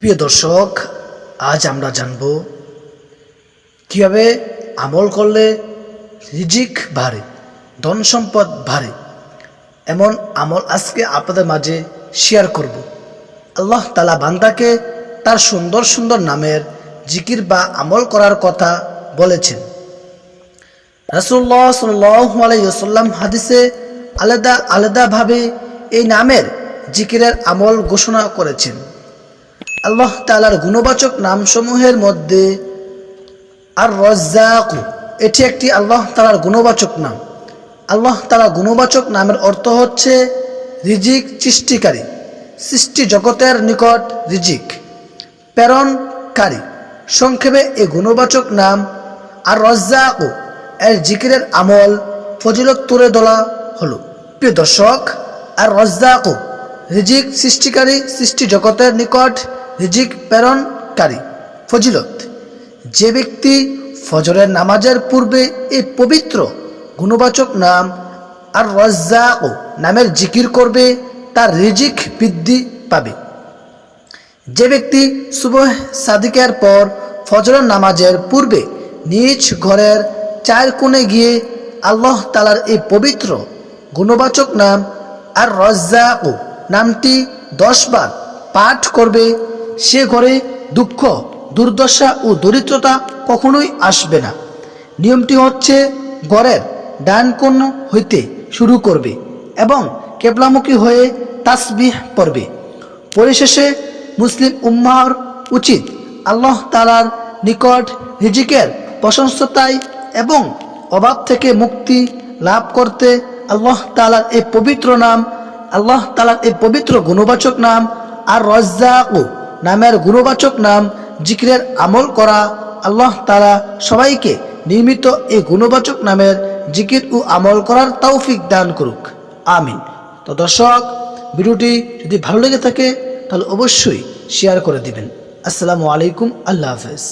প্রিয় দর্শক, আজ আমরা জানব কিভাবে আমল করলে রিজিক বাড়ে, ধন সম্পদ বাড়ে। এমন আমল আজকে আপনাদের মাঝে শেয়ার করব। আল্লাহ তাআলা বান্দাকে তার সুন্দর সুন্দর নামের জিকির বা আমল করার কথা বলেছেন। রাসূলুল্লাহ সাল্লাল্লাহু আলাইহি ওয়াসাল্লাম হাদিসে আলাদা আলাদাভাবে এই নামের জিকিরের আমল ঘোষণা করেছেন। আল্লাহ তাআলার গুণবাচক নামসমূহের মধ্যে আর রাজ্জাক, এটি একটি আল্লাহ তাআলার গুণবাচক নাম। আল্লাহ তাআলার গুণবাচক নামের অর্থ হচ্ছে রিজিক সৃষ্টিকারী, সৃষ্টি জগতের নিকট রিজিক প্রেরণকারী। সংক্ষেপে এই গুণবাচক নাম আর রাজ্জাক এর জিকিরের আমল ফজিলত তুলে ধরা হলো। প্রিয় দর্শক, আর রাজ্জাক রিজিক সৃষ্টিকারী, সৃষ্টি জগতের নিকট রিজিক প্রেরণকারী ফজিলত। যে ব্যক্তি ফজরের নামাজের পূর্বে এই পবিত্র গুণবাচক নাম আর রাজ্জাক নামের জিকির করবে, তার রিজিক বৃদ্ধি পাবে। যে ব্যক্তি সুবহ সাদিকের পর ফজরের নামাজের পূর্বে নিজ ঘরের চার কোণে গিয়ে আল্লাহ তাআলার এই পবিত্র গুণবাচক নাম আর রাজ্জাক নামটি 10 বার পাঠ করবে, সে ঘরে দুঃখ, দুর্দশা ও দরিদ্রতা কখনোই আসবে না। নিয়মটি হচ্ছে ঘরের ডান কোণ হইতে শুরু করবে এবং কেবলামুখী হয়ে তাসবিহ পড়বে। পরিশেষে মুসলিম উম্মাহর উচিত আল্লাহ তাআলার নিকট রিজিকের প্রশংসতায় এবং অভাব থেকে মুক্তি লাভ করতে আল্লাহ তাআলার এই পবিত্র নাম, আল্লাহ তাআলার এই পবিত্র গুণবাচক নাম আর রাজ্জাক নামের গুণবাচক নাম জিকিরের আমল করা। আল্লাহ তাআলা সবাইকে নিয়মিত এই গুণবাচক নামের জিকির ও আমল করার তৌফিক দান করুক, আমিন। তো দর্শক, ভিডিওটি যদি ভালো লেগে থাকে তাহলে অবশ্যই শেয়ার করে দিবেন। আসসালামু আলাইকুম, আল্লাহ হাফেজ।